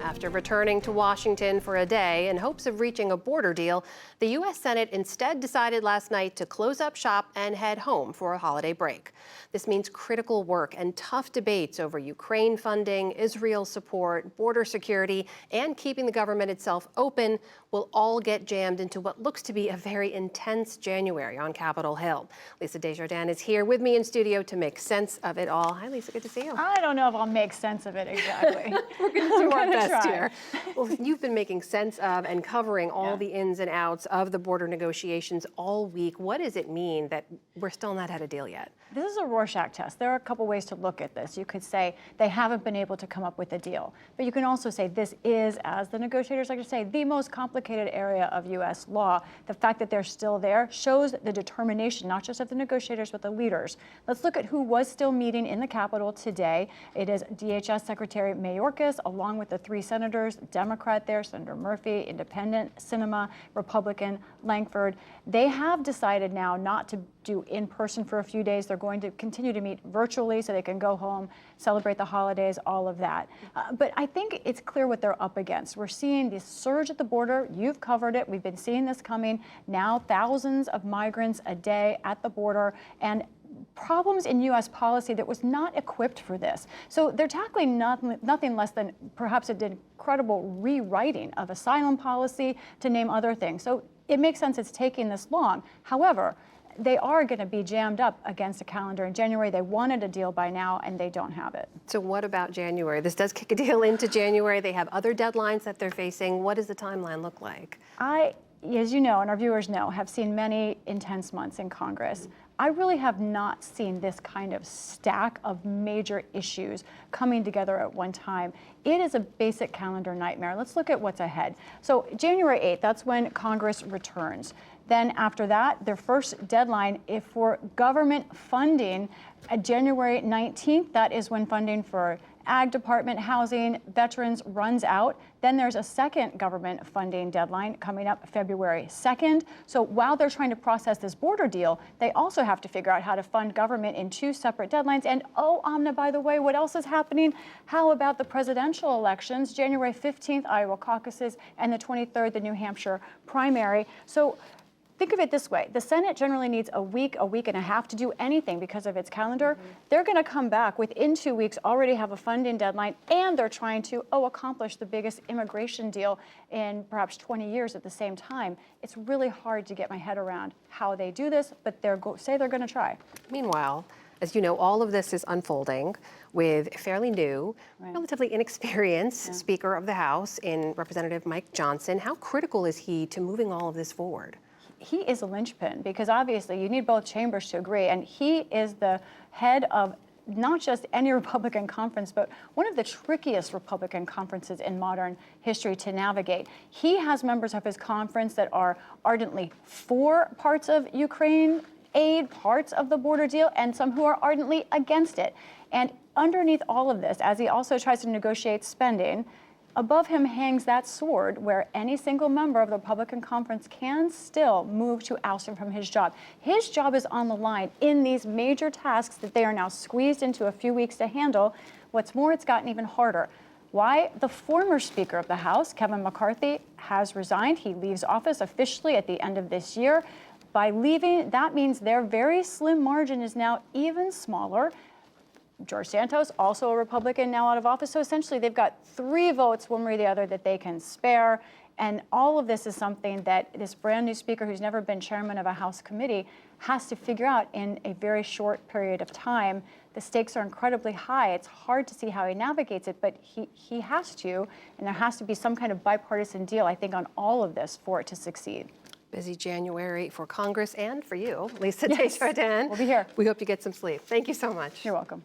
After returning to Washington for a day in hopes of reaching a border deal, the U.S. Senate instead decided last night to close up shop and head home for a holiday break. This means critical work and tough debates over Ukraine funding, Israel support, border security, and keeping the government itself open will all get jammed into what looks to be a very intense January on Capitol Hill. Lisa Desjardins is here with me in studio to make sense of it all. Hi, Lisa. Good to see you. I don't know if I'll make sense of it exactly. We're going to do our best here. Well, you've been making sense of and covering all the ins and outs of the border negotiations all week. What does it mean that we're still not at a deal yet? This is a Rorschach test. There are a couple ways to look at this. You could say they haven't been able to come up with a deal. But you can also say this is, as the negotiators like to say, the most complicated area of U.S. law. The fact that they're still there shows the determination, not just of the negotiators, but the leaders. Let's look at who was still meeting in the Capitol today. It is DHS Secretary Mayorkas, along with the three senators, Democrat there, Senator Murphy, Independent, Sinema, Republican, Lankford. They have decided now not to do in person for a few days. They're going to continue to meet virtually so they can go home, celebrate the holidays, all of that. But I think it's clear what they're up against. We're seeing this surge at the border. You've covered it. We've been seeing this coming. Now thousands of migrants a day at the border, and problems in U.S. policy that was not equipped for this. So they're tackling nothing less than perhaps an incredible rewriting of asylum policy, to name other things. So it makes sense it's taking this long. However, they are going to be jammed up against a calendar in January. They wanted a deal by now, and they don't have it. So what about January? This does kick a deal into January. They have other deadlines that they're facing. What does the timeline look like? As you know, and our viewers know, have seen many intense months in Congress. I really have not seen this kind of stack of major issues coming together at one time. It is a basic calendar nightmare. Let's look at what's ahead. So January 8th, that's when Congress returns. Then after that, their first deadline for government funding, January 19th, that is when funding for Ag Department, housing, veterans runs out. Then there's a second government funding deadline coming up February 2nd. So while they're trying to process this border deal, they also have to figure out how to fund government in two separate deadlines. And oh, Amna, by the way, what else is happening? How about the presidential elections? January 15th, Iowa caucuses, and the 23rd, the New Hampshire primary. So think of it this way. The Senate generally needs a week and a half to do anything because of its calendar. They're going to come back within 2 weeks, already have a funding deadline, and they're trying to, accomplish the biggest immigration deal in perhaps 20 years at the same time. It's really hard to get my head around how they do this, but they're going to try. Meanwhile, as you know, all of this is unfolding with a fairly new, relatively inexperienced Speaker of the House in Representative Mike Johnson. How critical is he to moving all of this forward? He is a linchpin because obviously you need both chambers to agree, and he is the head of not just any Republican conference, but one of the trickiest Republican conferences in modern history to navigate. He has members of his conference that are ardently for parts of Ukraine aid, parts of the border deal, and some who are ardently against it. And underneath all of this, as he also tries to negotiate spending, above him hangs that sword where any single member of the Republican conference can still move to oust him from his job. His job is on the line in these major tasks that they are now squeezed into a few weeks to handle. What's more, it's gotten even harder. Why? The former Speaker of the House, Kevin McCarthy, has resigned. He leaves office officially at the end of this year. By leaving, that means their very slim margin is now even smaller. George Santos, also a Republican, now out of office. So essentially, they've got 3 votes, one way or the other, that they can spare. And all of this is something that this brand new speaker, who's never been chairman of a House committee, has to figure out in a very short period of time. The stakes are incredibly high. It's hard to see how he navigates it, but he has to. And there has to be some kind of bipartisan deal, I think, on all of this for it to succeed. Busy January for Congress and for you, Lisa Desjardins. We'll be here. We hope you get some sleep. Thank you so much. You're welcome.